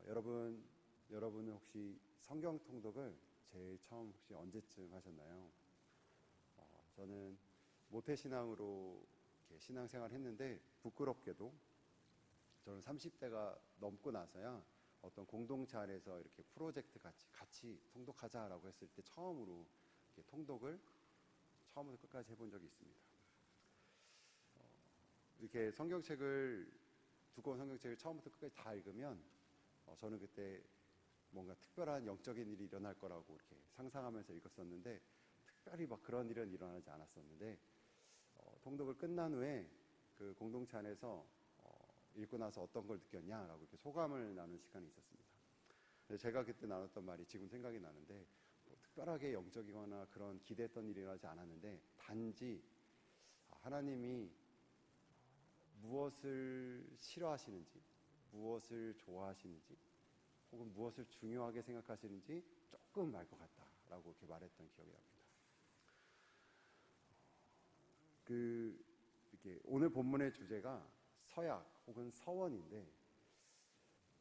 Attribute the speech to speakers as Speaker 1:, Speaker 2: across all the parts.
Speaker 1: 여러분은 혹시 성경 통독을 제일 처음 혹시 언제쯤 하셨나요? 저는 모태신앙으로 이렇게 신앙생활을 했는데 부끄럽게도 저는 30대가 넘고 나서야 어떤 공동체 안에서 이렇게 프로젝트 같이 통독하자라고 했을 때 처음으로 이렇게 통독을 처음부터 끝까지 해본 적이 있습니다. 이렇게 두 권 성경책을 처음부터 끝까지 다 읽으면 저는 그때 뭔가 특별한 영적인 일이 일어날 거라고 이렇게 상상하면서 읽었었는데 특별히 막 그런 일은 일어나지 않았었는데 통독을 끝난 후에 그 공동체 안에서 읽고 나서 어떤 걸 느꼈냐라고 이렇게 소감을 나눈 시간이 있었습니다. 제가 그때 나눴던 말이 지금 생각이 나는데 특별하게 영적이거나 그런 기대했던 일이 일어나지 않았는데 단지 하나님이 무엇을 싫어하시는지, 무엇을 좋아하시는지, 혹은 무엇을 중요하게 생각하시는지 조금 알 것 같다라고 이렇게 말했던 기억이 납니다. 이렇게 오늘 본문의 주제가 서약 혹은 서원인데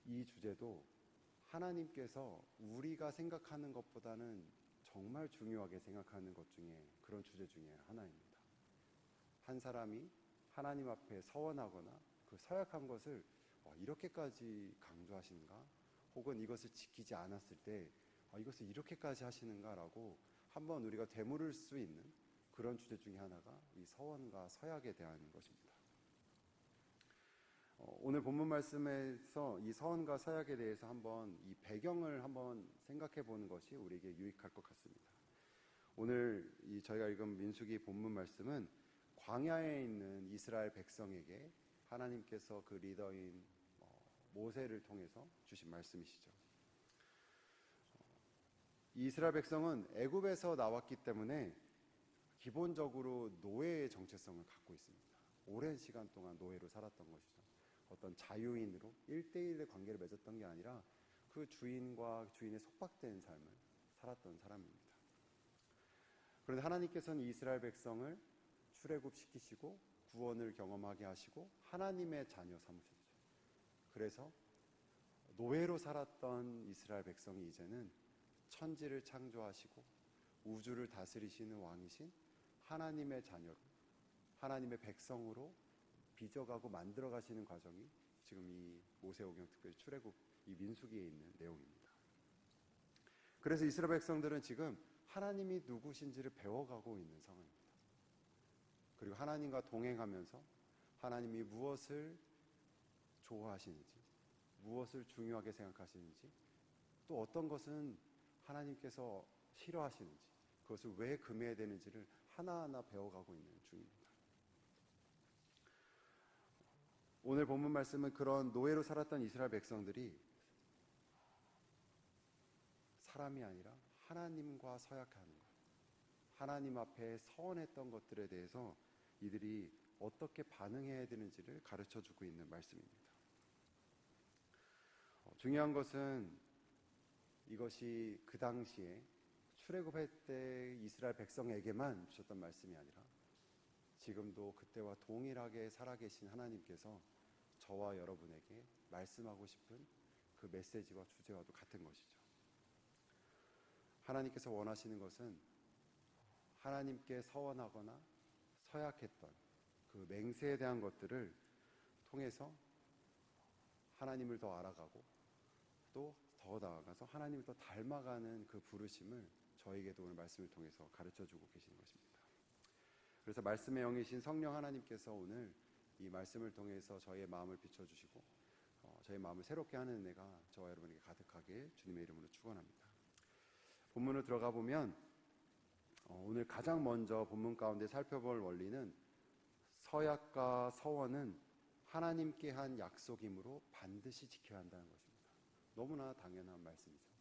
Speaker 1: 이 주제도 하나님께서 우리가 생각하는 것보다는 정말 중요하게 생각하는 것 중에 그런 주제 중에 하나입니다. 한 사람이 하나님 앞에 서원하거나 그 서약한 것을 이렇게까지 강조하시는가? 혹은 이것을 지키지 않았을 때 이것을 이렇게까지 하시는가라고 한번 우리가 되물을 수 있는 그런 주제 중에 하나가 이 서원과 서약에 대한 것입니다. 오늘 본문 말씀에서 이 서원과 서약에 대해서 한번 이 배경을 한번 생각해 보는 것이 우리에게 유익할 것 같습니다. 오늘 저희가 읽은 민수기 본문 말씀은 광야에 있는 이스라엘 백성에게 하나님께서 그 리더인 모세를 통해서 주신 말씀이시죠. 이스라엘 백성은 애굽에서 나왔기 때문에 기본적으로 노예의 정체성을 갖고 있습니다. 오랜 시간 동안 노예로 살았던 것이죠. 어떤 자유인으로 1대1의 관계를 맺었던 게 아니라 그 주인과 주인의 속박된 삶을 살았던 사람입니다. 그런데 하나님께서는 이스라엘 백성을 출애굽시키시고 구원을 경험하게 하시고 하나님의 자녀 삼으셨죠. 그래서 노예로 살았던 이스라엘 백성이 이제는 천지를 창조하시고 우주를 다스리시는 왕이신 하나님의 자녀로, 하나님의 백성으로 빚어가고 만들어가시는 과정이 지금 이 모세오경 특별히 출애굽 이 민수기에 있는 내용입니다. 그래서 이스라엘 백성들은 지금 하나님이 누구신지를 배워가고 있는 상황입니다. 그리고 하나님과 동행하면서 하나님이 무엇을 좋아하시는지, 무엇을 중요하게 생각하시는지, 또 어떤 것은 하나님께서 싫어하시는지, 그것을 왜 금해야 되는지를 하나하나 배워가고 있는 중입니다. 오늘 본문 말씀은 그런 노예로 살았던 이스라엘 백성들이 사람이 아니라 하나님과 서약하는 것, 하나님 앞에 서원했던 것들에 대해서 이들이 어떻게 반응해야 되는지를 가르쳐주고 있는 말씀입니다. 중요한 것은 이것이 그 당시에 출애굽할 때 이스라엘 백성에게만 주셨던 말씀이 아니라 지금도 그때와 동일하게 살아계신 하나님께서 저와 여러분에게 말씀하고 싶은 그 메시지와 주제와도 같은 것이죠. 하나님께서 원하시는 것은 하나님께 서원하거나 서약했던 그 맹세에 대한 것들을 통해서 하나님을 더 알아가고 또 더 나아가서 하나님을 더 닮아가는 그 부르심을 저에게도 오늘 말씀을 통해서 가르쳐주고 계시는 것입니다. 그래서 말씀의 영이신 성령 하나님께서 오늘 이 말씀을 통해서 저희의 마음을 비춰주시고 저희 마음을 새롭게 하는 은혜가 저와 여러분에게 가득하게 주님의 이름으로 축원합니다. 본문으로 들어가 보면 오늘 가장 먼저 본문 가운데 살펴볼 원리는 서약과 서원은 하나님께 한 약속이므로 반드시 지켜야 한다는 것입니다. 너무나 당연한 말씀이죠.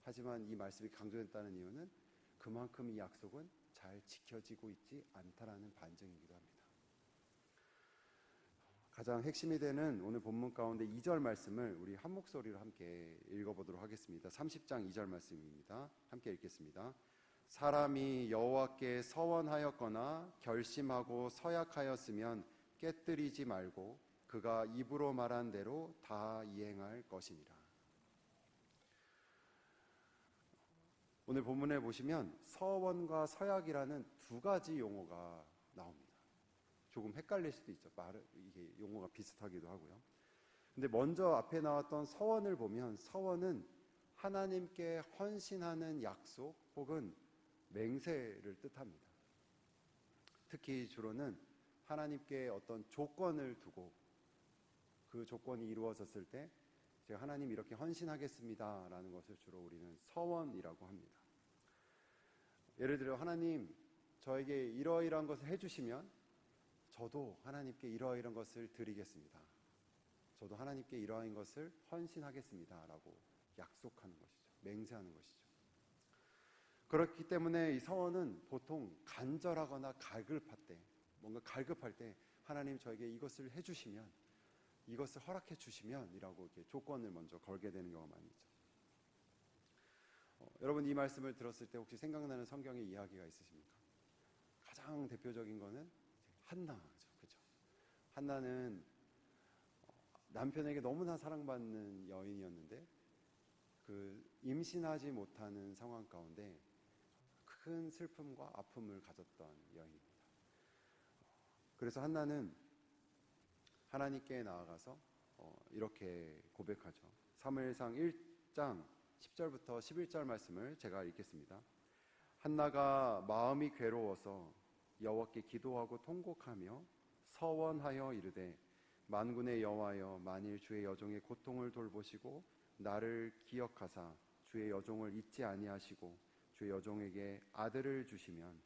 Speaker 1: 하지만 이 말씀이 강조됐다는 이유는 그만큼 이 약속은 잘 지켜지고 있지 않다라는 반증이기도 합니다. 가장 핵심이 되는 오늘 본문 가운데 2절 말씀을 우리 한 목소리로 함께 읽어보도록 하겠습니다. 30장 2절 말씀입니다. 함께 읽겠습니다. 사람이 여호와께 서원하였거나 결심하고 서약하였으면 깨뜨리지 말고 그가 입으로 말한 대로 다 이행할 것이니라. 오늘 본문에 보시면 서원과 서약이라는 두 가지 용어가 나옵니다. 조금 헷갈릴 수도 있죠. 이게 용어가 비슷하기도 하고요. 근데 먼저 앞에 나왔던 서원을 보면 서원은 하나님께 헌신하는 약속 혹은 맹세를 뜻합니다. 특히 주로는 하나님께 어떤 조건을 두고 그 조건이 이루어졌을 때 제가 하나님 이렇게 헌신하겠습니다 라는 것을 주로 우리는 서원이라고 합니다. 예를 들어 하나님 저에게 이러이러한 것을 해주시면 저도 하나님께 이러이러한 것을 드리겠습니다. 저도 하나님께 이러한 것을 헌신하겠습니다 라고 약속하는 것이죠. 맹세하는 것이죠. 그렇기 때문에 이 서원은 보통 간절하거나 뭔가 갈급할 때 하나님 저에게 이것을 해주시면, 이것을 허락해 주시면 이라고 이렇게 조건을 먼저 걸게 되는 경우가 많이 있죠. 여러분 이 말씀을 들었을 때 혹시 생각나는 성경의 이야기가 있으십니까? 가장 대표적인 거는 한나죠. 그렇죠? 한나는 남편에게 너무나 사랑받는 여인이었는데 그 임신하지 못하는 상황 가운데 큰 슬픔과 아픔을 가졌던 여인입니다. 그래서 한나는 하나님께 나아가서 이렇게 고백하죠. 사무엘상 1장 10절부터 11절 말씀을 제가 읽겠습니다. 한나가 마음이 괴로워서 여호와께 기도하고 통곡하며 서원하여 이르되 만군의 여호와여 만일 주의 여종의 고통을 돌보시고 나를 기억하사 주의 여종을 잊지 아니하시고 주의 여종에게 아들을 주시면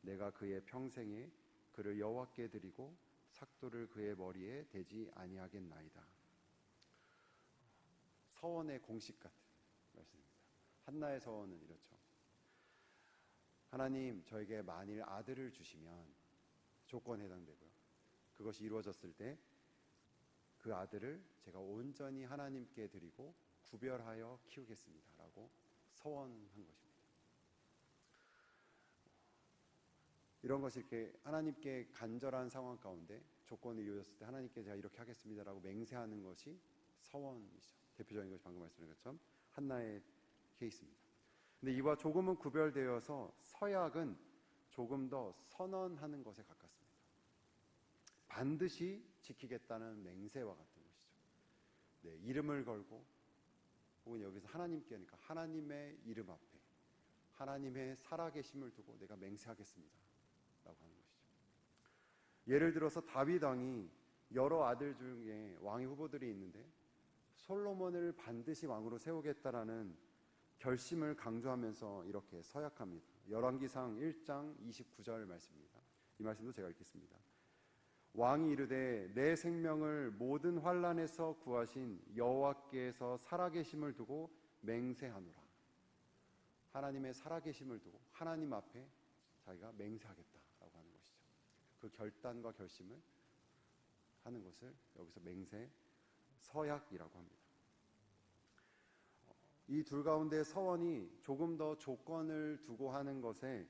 Speaker 1: 내가 그의 평생에 그를 여호와께 드리고 삭도를 그의 머리에 대지 아니하겠나이다. 서원의 공식 같은 말씀입니다. 한나의 서원은 이렇죠. 하나님 저에게 만일 아들을 주시면 조건에 해당되고요. 그것이 이루어졌을 때 그 아들을 제가 온전히 하나님께 드리고 구별하여 키우겠습니다 라고 서원한 것입니다. 이런 것이 이렇게 하나님께 간절한 상황 가운데 조건이 이루어졌을 때 하나님께 제가 이렇게 하겠습니다라고 맹세하는 것이 서원이죠. 대표적인 것이 방금 말씀드린 것처럼 한나의 케이스입니다. 근데 이와 조금은 구별되어서 서약은 조금 더 선언하는 것에 가깝습니다. 반드시 지키겠다는 맹세와 같은 것이죠. 네, 이름을 걸고 혹은 여기서 하나님께 하니까 하나님의 이름 앞에 하나님의 살아계심을 두고 내가 맹세하겠습니다 라고 하는 것이죠. 예를 들어서 다윗 왕이 여러 아들 중에 왕의 후보들이 있는데 솔로몬을 반드시 왕으로 세우겠다라는 결심을 강조하면서 이렇게 서약합니다. 열왕기상 1장 29절 말씀입니다. 이 말씀도 제가 읽겠습니다. 왕이 이르되 내 생명을 모든 환난에서 구하신 여호와께서 살아계심을 두고 맹세하노라. 하나님의 살아계심을 두고 하나님 앞에 자기가 맹세하겠다라고 하는 것이죠. 그 결단과 결심을 하는 것을 여기서 맹세, 서약이라고 합니다. 이 둘 가운데 서원이 조금 더 조건을 두고 하는 것에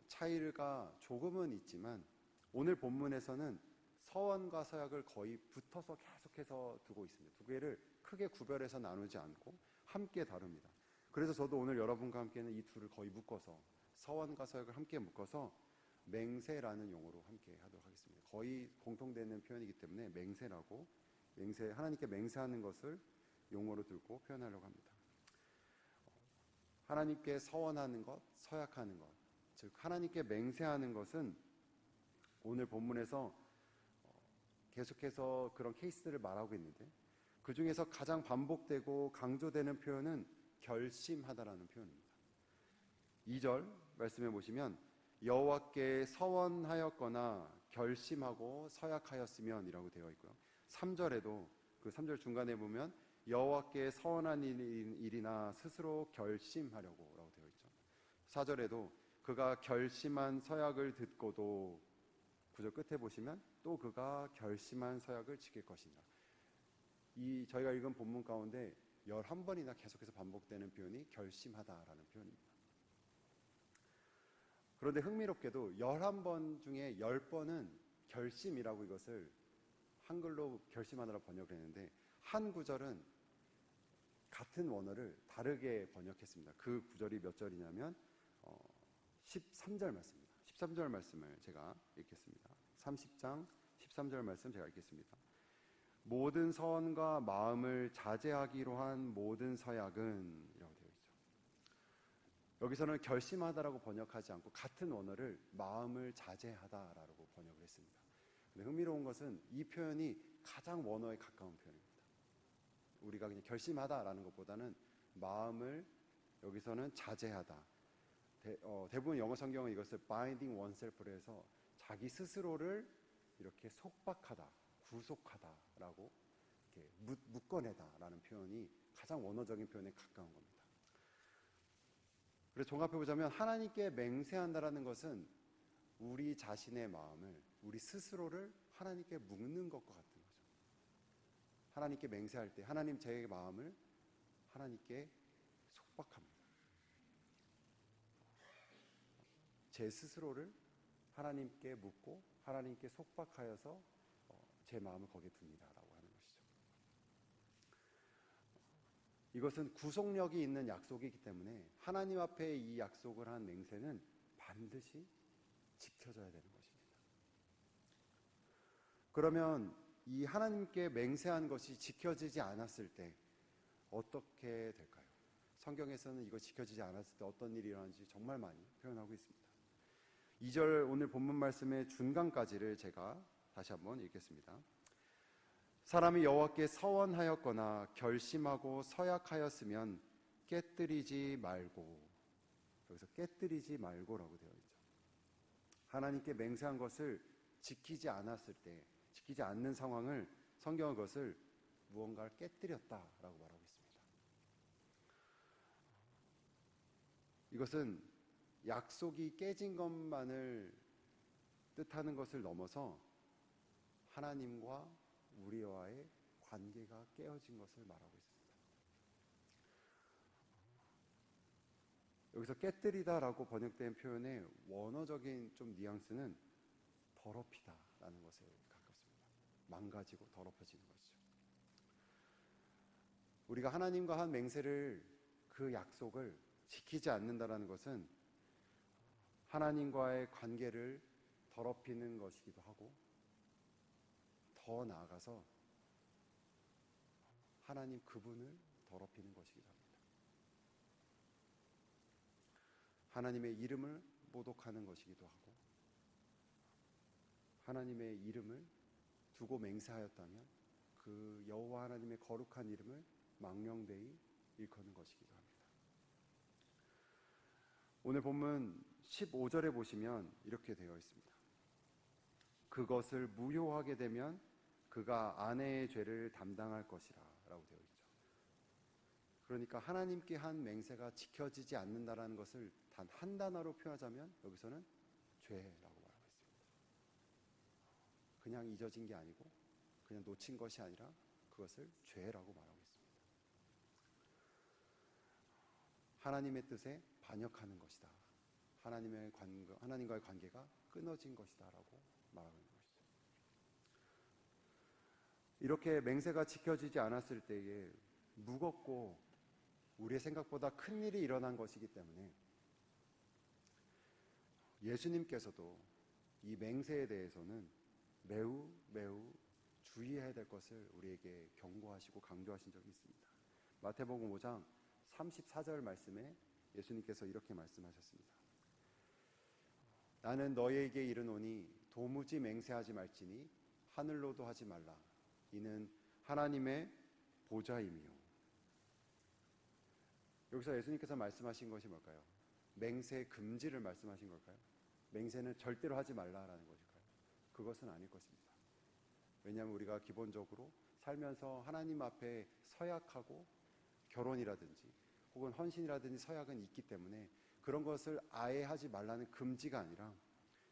Speaker 1: 차이가 조금은 있지만 오늘 본문에서는 서원과 서약을 거의 붙어서 계속해서 두고 있습니다. 두 개를 크게 구별해서 나누지 않고 함께 다룹니다. 그래서 저도 오늘 여러분과 함께는 이 둘을 거의 묶어서 서원과 서약을 함께 묶어서 맹세라는 용어로 함께 하도록 하겠습니다. 거의 공통되는 표현이기 때문에 맹세라고 하나님께 맹세하는 것을 용어로 들고 표현하려고 합니다. 하나님께 서원하는 것, 서약하는 것, 즉 하나님께 맹세하는 것은 오늘 본문에서 계속해서 그런 케이스들을 말하고 있는데 그 중에서 가장 반복되고 강조되는 표현은 결심하다라는 표현입니다. 2절 말씀해 보시면 여호와께 서원하였거나 결심하고 서약하였으면 이라고 되어 있고요. 3절에도 그 3절 중간에 보면 여호와께 서원한 일이나 스스로 결심하려고 라고 되어 있죠. 4절에도 그가 결심한 서약을 듣고도 9절 끝에 보시면 또 그가 결심한 서약을 지킬 것이니라. 이 저희가 읽은 본문 가운데 11번이나 계속해서 반복되는 표현이 결심하다라는 표현입니다. 그런데 흥미롭게도 11번 중에 10번은 결심이라고 이것을 한글로 결심하느라 번역을 했는데 한 구절은 같은 원어를 다르게 번역했습니다. 그 구절이 몇 절이냐면 13절 말씀입니다. 13절 말씀을 제가 읽겠습니다. 30장 13절 말씀 제가 읽겠습니다. 모든 선과 마음을 자제하기로 한 모든 서약은 이라고 되어 있죠. 여기서는 결심하다라고 번역하지 않고 같은 원어를 마음을 자제하다라고 번역을 했습니다. 근데 흥미로운 것은 이 표현이 가장 원어에 가까운 표현입니다. 우리가 그냥 결심하다라는 것보다는 마음을 여기서는 자제하다. 대부분 영어 성경은 이것을 binding oneself로 해서 자기 스스로를 이렇게 속박하다, 구속하다라고 이렇게 묶어내다라는 표현이 가장 원어적인 표현에 가까운 겁니다. 그래서 종합해 보자면 하나님께 맹세한다라는 것은 우리 자신의 마음을, 우리 스스로를 하나님께 묶는 것과 같은 거죠. 하나님께 맹세할 때 하나님 제 마음을 하나님께 속박합니다. 제 스스로를 하나님께 묻고 하나님께 속박하여서 제 마음을 거기에 둡니다라고 하는 것이죠. 이것은 구속력이 있는 약속이기 때문에 하나님 앞에 이 약속을 한 맹세는 반드시 지켜져야 되는 것입니다. 그러면 이 하나님께 맹세한 것이 지켜지지 않았을 때 어떻게 될까요? 성경에서는 이거 지켜지지 않았을 때 어떤 일이 일어나는지 정말 많이 표현하고 있습니다. 2절 오늘 본문 말씀의 중간까지를 제가 다시 한번 읽겠습니다. 사람이 여호와께 서원하였거나 결심하고 서약하였으면 깨뜨리지 말고, 여기서 깨뜨리지 말고라고 되어 있죠. 하나님께 맹세한 것을 지키지 않았을 때, 지키지 않는 상황을 성경은 그것을 무언가를 깨뜨렸다라고 말하고 있습니다. 이것은 약속이 깨진 것만을 뜻하는 것을 넘어서 하나님과 우리와의 관계가 깨어진 것을 말하고 있습니다. 여기서 깨뜨리다라고 번역된 표현의 원어적인 좀 뉘앙스는 더럽히다라는 것에 가깝습니다. 망가지고 더럽혀지는 것이죠. 우리가 하나님과 한 맹세를, 그 약속을 지키지 않는다라는 것은 하나님과의 관계를 더럽히는 것이기도 하고, 더 나아가서 하나님 그분을 더럽히는 것이기도 합니다. 하나님의 이름을 모독하는 것이기도 하고, 하나님의 이름을 두고 맹세하였다면 그 여호와 하나님의 거룩한 이름을 망령되이 일컫는 것이기도 합니다. 오늘 본문 15절에 보시면 이렇게 되어 있습니다. 그것을 무효하게 되면 그가 아내의 죄를 담당할 것이라 라고 되어 있죠. 그러니까 하나님께 한 맹세가 지켜지지 않는다라는 것을 단 한 단어로 표현하자면 여기서는 죄라고 말하고 있습니다. 그냥 잊어진 게 아니고 그냥 놓친 것이 아니라 그것을 죄라고 말하고 있습니다. 하나님의 뜻에 반역하는 것이다. 하나님과의 관계가 끊어진 것이다 라고 말하는 것이죠. 이렇게 맹세가 지켜지지 않았을 때에 무겁고 우리의 생각보다 큰 일이 일어난 것이기 때문에 예수님께서도 이 맹세에 대해서는 매우 주의해야 될 것을 우리에게 경고하시고 강조하신 적이 있습니다. 마태복음 5장 34절 말씀에 예수님께서 이렇게 말씀하셨습니다. 나는 너희에게 이르노니 도무지 맹세하지 말지니 하늘로도 하지 말라. 이는 하나님의 보좌임이요. 여기서 예수님께서 말씀하신 것이 뭘까요? 맹세 금지를 말씀하신 걸까요? 맹세는 절대로 하지 말라라는 것일까요? 그것은 아닐 것입니다. 왜냐하면 우리가 기본적으로 살면서 하나님 앞에 서약하고 결혼이라든지 혹은 헌신이라든지 서약은 있기 때문에 그런 것을 아예 하지 말라는 금지가 아니라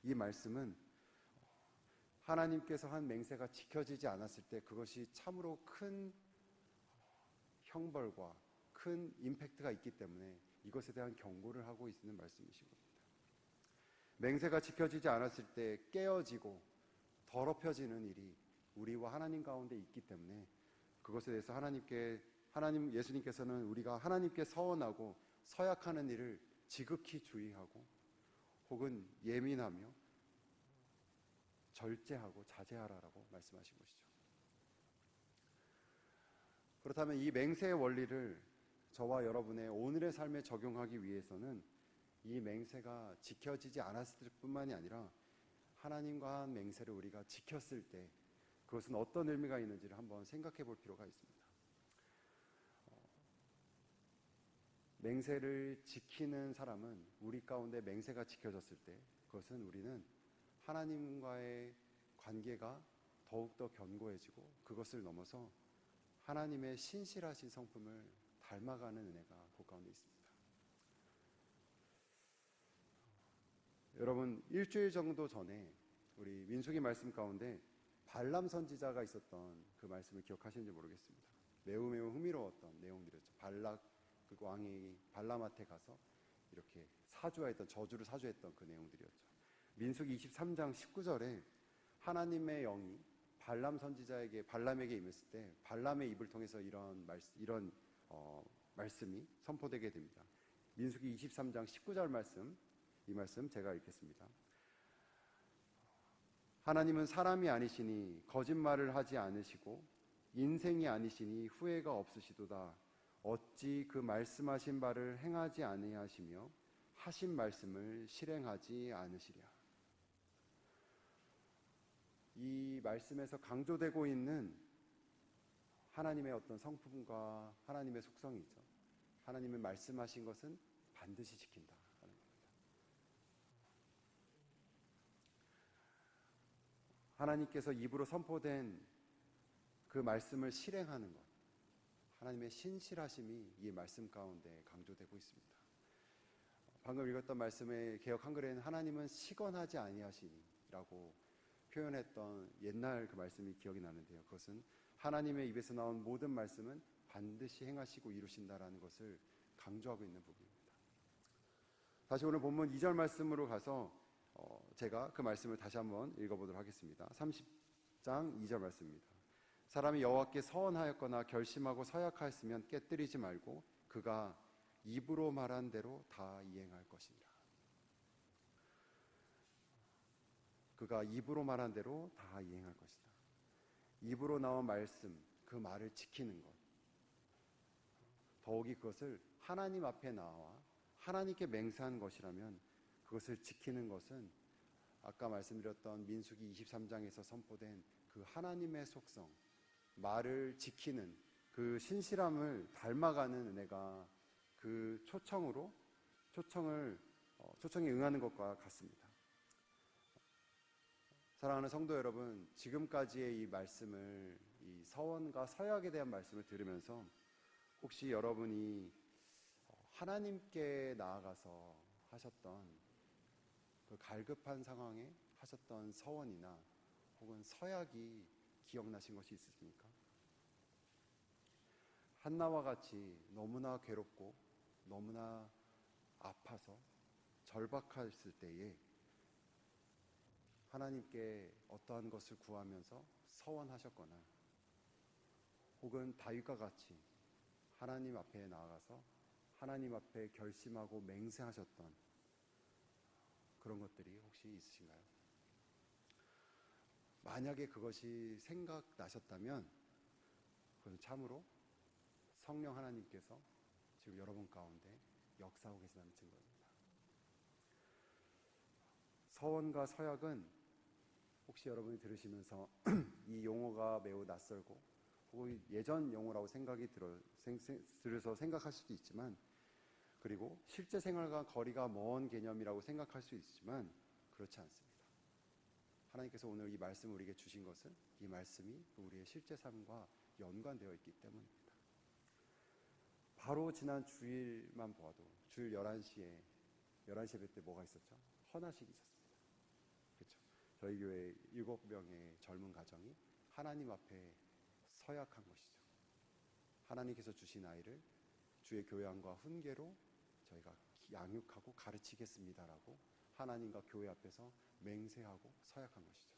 Speaker 1: 이 말씀은 하나님께서 한 맹세가 지켜지지 않았을 때 그것이 참으로 큰 형벌과 큰 임팩트가 있기 때문에 이것에 대한 경고를 하고 있는 말씀이신 겁니다. 맹세가 지켜지지 않았을 때 깨어지고 더럽혀지는 일이 우리와 하나님 가운데 있기 때문에 그것에 대해서 하나님께 예수님께서는 우리가 하나님께 서원하고 서약하는 일을 지극히 주의하고 혹은 예민하며 절제하고 자제하라라고 말씀하신 것이죠. 그렇다면 이 맹세의 원리를 저와 여러분의 오늘의 삶에 적용하기 위해서는 이 맹세가 지켜지지 않았을 뿐만이 아니라 하나님과 한 맹세를 우리가 지켰을 때 그것은 어떤 의미가 있는지를 한번 생각해 볼 필요가 있습니다. 맹세를 지키는 사람은 우리 가운데 맹세가 지켜졌을 때 그것은 우리는 하나님과의 관계가 더욱더 견고해지고 그것을 넘어서 하나님의 신실하신 성품을 닮아가는 은혜가 그 가운데 있습니다. 여러분, 일주일 정도 전에 우리 민수기 말씀 가운데 발람 선지자가 있었던 그 말씀을 기억하시는지 모르겠습니다. 매우 흥미로웠던 내용들이었죠. 발락 그 왕이 발람한테 가서 이렇게 사주하였던 저주를 사주했던 그 내용들이었죠. 민수기 23장 19절에 하나님의 영이 발람에게 임했을 때 발람의 입을 통해서 이런 말씀이 선포되게 됩니다. 민수기 23장 19절 말씀, 이 말씀 제가 읽겠습니다. 하나님은 사람이 아니시니 거짓말을 하지 않으시고 인생이 아니시니 후회가 없으시도다. 어찌 그 말씀하신 바를 행하지 아니하시며 하신 말씀을 실행하지 않으시랴. 이 말씀에서 강조되고 있는 하나님의 어떤 성품과 하나님의 속성이죠. 하나님의 말씀하신 것은 반드시 지킨다 하는 겁니다. 하나님께서 입으로 선포된 그 말씀을 실행하는 것, 하나님의 신실하심이 이 말씀 가운데 강조되고 있습니다. 방금 읽었던 말씀의 개역 한글에는 하나님은 시건하지 아니하시니라고 표현했던 옛날 그 말씀이 기억이 나는데요. 그것은 하나님의 입에서 나온 모든 말씀은 반드시 행하시고 이루신다라는 것을 강조하고 있는 부분입니다. 다시 오늘 본문 2절 말씀으로 가서 제가 그 말씀을 다시 한번 읽어보도록 하겠습니다. 30장 2절 말씀입니다. 사람이 여호와께 서원하였거나 결심하고 서약하였으면 깨뜨리지 말고 그가 입으로 말한 대로 다 이행할 것이니라. 그가 입으로 말한 대로 다 이행할 것이다. 입으로 나온 말씀, 그 말을 지키는 것, 더욱이 그것을 하나님 앞에 나와 하나님께 맹세한 것이라면 그것을 지키는 것은 아까 말씀드렸던 민수기 23장에서 선포된 그 하나님의 속성, 말을 지키는 그 신실함을 닮아가는 은혜가 그 초청에 응하는 것과 같습니다. 사랑하는 성도 여러분, 지금까지의 이 말씀을, 이 서원과 서약에 대한 말씀을 들으면서 혹시 여러분이 하나님께 나아가서 하셨던 그 갈급한 상황에 하셨던 서원이나 혹은 서약이 기억나신 것이 있으십니까? 한나와 같이 너무나 괴롭고 너무나 아파서 절박했을 때에 하나님께 어떠한 것을 구하면서 서원하셨거나 혹은 다윗과 같이 하나님 앞에 나아가서 하나님 앞에 결심하고 맹세하셨던 그런 것들이 혹시 있으신가요? 만약에 그것이 생각나셨다면 그건 참으로 성령 하나님께서 지금 여러분 가운데 역사하고 계시다는 증거입니다. 서원과 서약은 혹시 여러분이 들으시면서 이 용어가 매우 낯설고 혹은 예전 용어라고 생각이 들어서 생각할 수도 있지만, 그리고 실제 생활과 거리가 먼 개념이라고 생각할 수 있지만 그렇지 않습니다. 하나님께서 오늘 이 말씀을 우리에게 주신 것은 이 말씀이 우리의 실제 삶과 연관되어 있기 때문입니다. 바로 지난 주일만 보아도 주일 11시 예배 때 뭐가 있었죠? 헌화식이 있었습니다. 그렇죠? 저희 교회 7명의 젊은 가정이 하나님 앞에 서약한 것이죠. 하나님께서 주신 아이를 주의 교양과 훈계로 저희가 양육하고 가르치겠습니다라고 하나님과 교회 앞에서 맹세하고 서약한 것이죠.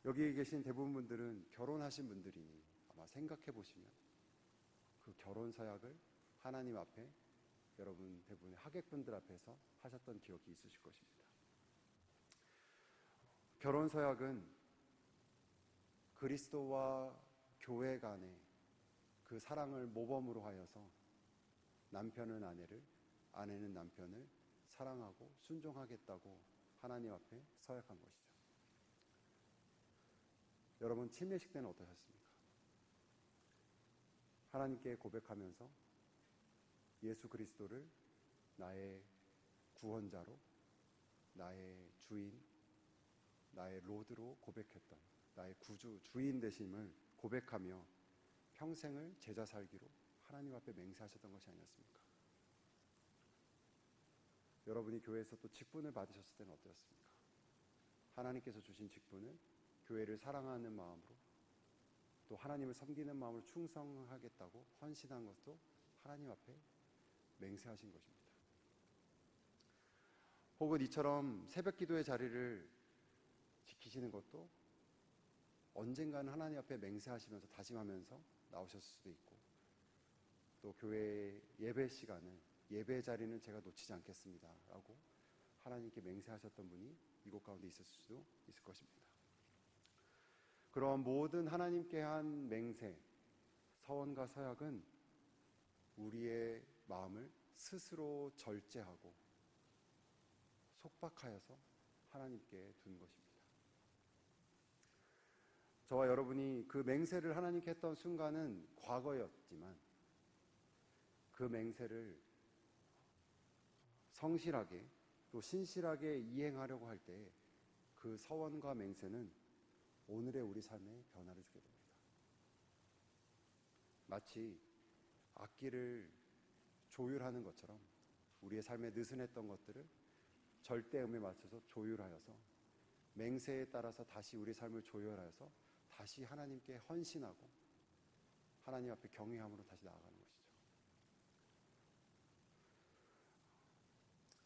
Speaker 1: 여기 계신 대부분 분들은 결혼하신 분들이니 아마 생각해 보시면 그 결혼 서약을 하나님 앞에 여러분 대부분의 하객분들 앞에서 하셨던 기억이 있으실 것입니다. 결혼 서약은 그리스도와 교회 간의 그 사랑을 모범으로 하여서 남편은 아내를, 아내는 남편을 사랑하고 순종하겠다고 하나님 앞에 서약한 것이죠. 여러분, 침례식 때는 어떠셨습니까? 하나님께 고백하면서 예수 그리스도를 나의 구원자로, 나의 주인, 나의 로드로 고백했던 나의 구주, 주인 되심을 고백하며 평생을 제자 살기로 하나님 앞에 맹세하셨던 것이 아니었습니까? 여러분이 교회에서 또 직분을 받으셨을 때는 어떠셨습니까? 하나님께서 주신 직분을 교회를 사랑하는 마음으로 또 하나님을 섬기는 마음으로 충성하겠다고 헌신한 것도 하나님 앞에 맹세하신 것입니다. 혹은 이처럼 새벽 기도의 자리를 지키시는 것도 언젠가는 하나님 앞에 맹세하시면서 다짐하면서 나오셨을 수도 있고, 또 교회 예배 시간을, 예배 자리는 제가 놓치지 않겠습니다 라고 하나님께 맹세하셨던 분이 이곳 가운데 있을 수도 있을 것입니다. 그런 모든 하나님께 한 맹세, 서원과 서약은 우리의 마음을 스스로 절제하고 속박하여서 하나님께 둔 것입니다. 저와 여러분이 그 맹세를 하나님께 했던 순간은 과거였지만 그 맹세를 성실하게 또 신실하게 이행하려고 할 때 그 서원과 맹세는 오늘의 우리 삶에 변화를 주게 됩니다. 마치 악기를 조율하는 것처럼 우리의 삶에 느슨했던 것들을 절대음에 맞춰서 조율하여서 맹세에 따라서 다시 우리 삶을 조율하여서 다시 하나님께 헌신하고 하나님 앞에 경외함으로 다시 나아가는 것이죠.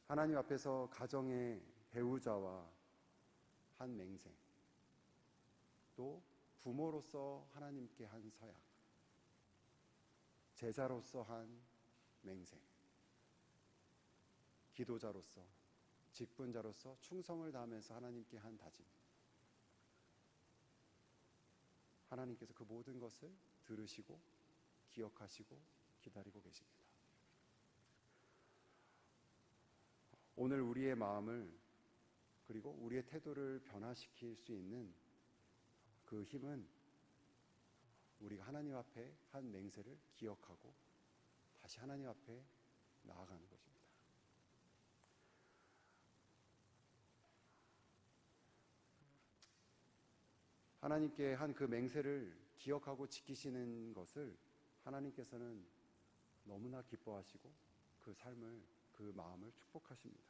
Speaker 1: 하나님 앞에서 가정의 배우자와 한 맹세, 또 부모로서 하나님께 한 서약, 제자로서 한 맹세, 기도자로서, 직분자로서 충성을 다하면서 하나님께 한 다짐, 하나님께서 그 모든 것을 들으시고 기억하시고 기다리고 계십니다. 오늘 우리의 마음을 그리고 우리의 태도를 변화시킬 수 있는 그 힘은 우리가 하나님 앞에 한 맹세를 기억하고 다시 하나님 앞에 나아가는 것입니다. 하나님께 한 그 맹세를 기억하고 지키시는 것을 하나님께서는 너무나 기뻐하시고 그 삶을, 그 마음을 축복하십니다.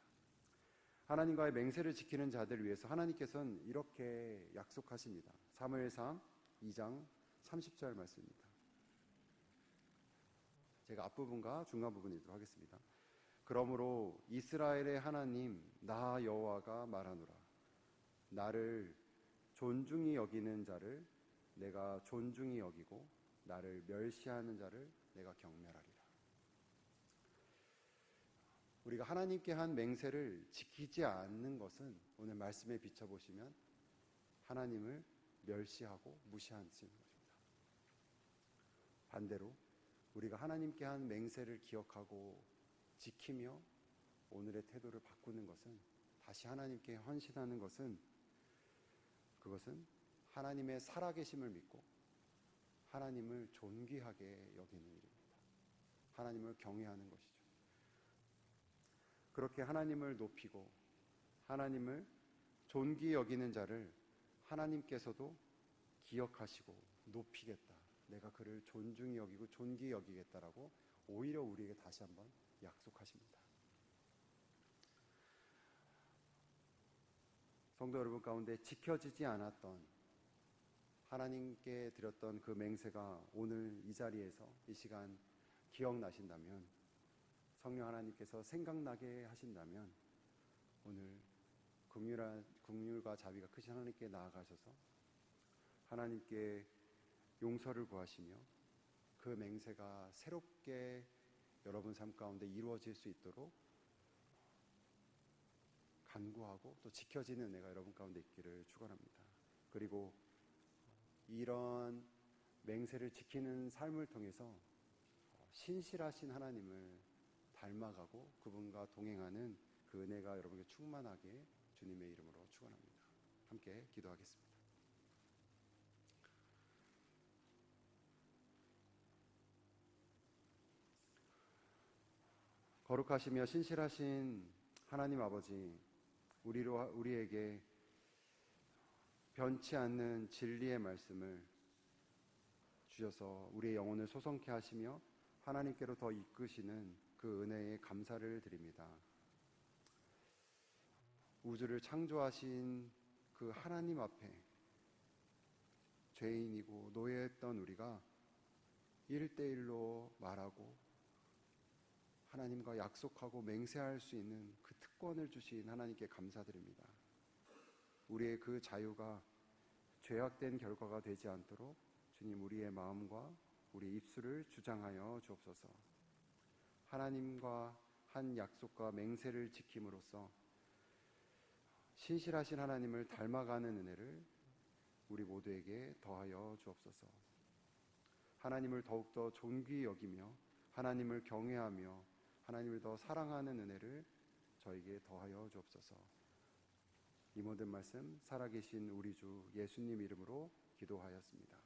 Speaker 1: 하나님과의 맹세를 지키는 자들을 위해서 하나님께서는 이렇게 약속하십니다. 사무엘상 2장 30절 말씀입니다. 제가 앞부분과 중간 부분 읽도록 하겠습니다. 그러므로 이스라엘의 하나님 나 여호와가 말하노라. 나를 존중히 여기는 자를 내가 존중히 여기고 나를 멸시하는 자를 내가 경멸하리라. 우리가 하나님께 한 맹세를 지키지 않는 것은 오늘 말씀에 비춰보시면 하나님을 멸시하고 무시하는 것입니다. 반대로 우리가 하나님께 한 맹세를 기억하고 지키며 오늘의 태도를 바꾸는 것은, 다시 하나님께 헌신하는 것은, 그것은 하나님의 살아계심을 믿고 하나님을 존귀하게 여기는 일입니다. 하나님을 경외하는 것이죠. 그렇게 하나님을 높이고 하나님을 존귀 여기는 자를 하나님께서도 기억하시고 높이겠다, 내가 그를 존중히 여기고 존귀 여기겠다라고 오히려 우리에게 다시 한번 약속하십니다. 성도 여러분 가운데 지켜지지 않았던, 하나님께 드렸던 그 맹세가 오늘 이 자리에서 이 시간 기억나신다면, 성령 하나님께서 생각나게 하신다면 오늘 긍휼과 자비가 크신 하나님께 나아가셔서 하나님께 용서를 구하시며 그 맹세가 새롭게 여러분 삶 가운데 이루어질 수 있도록 간구하고 또 지켜지는 은혜가 여러분 가운데 있기를 축원합니다. 그리고 이런 맹세를 지키는 삶을 통해서 신실하신 하나님을 닮아가고 그분과 동행하는 그 은혜가 여러분에게 충만하게 주님의 이름으로 축원합니다. 함께 기도하겠습니다. 거룩하시며 신실하신 하나님 아버지, 우리에게 변치 않는 진리의 말씀을 주셔서 우리의 영혼을 소성케 하시며 하나님께로 더 이끄시는 그 은혜에 감사를 드립니다. 우주를 창조하신 그 하나님 앞에 죄인이고 노예했던 우리가 1대1로 말하고 하나님과 약속하고 맹세할 수 있는 그 특권을 주신 하나님께 감사드립니다. 우리의 그 자유가 죄악된 결과가 되지 않도록 주님 우리의 마음과 우리 입술을 주장하여 주옵소서. 하나님과 한 약속과 맹세를 지킴으로써 신실하신 하나님을 닮아가는 은혜를 우리 모두에게 더하여 주옵소서. 하나님을 더욱더 존귀히 여기며 하나님을 경외하며 하나님을 더 사랑하는 은혜를 저에게 더하여 주옵소서. 이 모든 말씀 살아계신 우리 주 예수님 이름으로 기도하였습니다.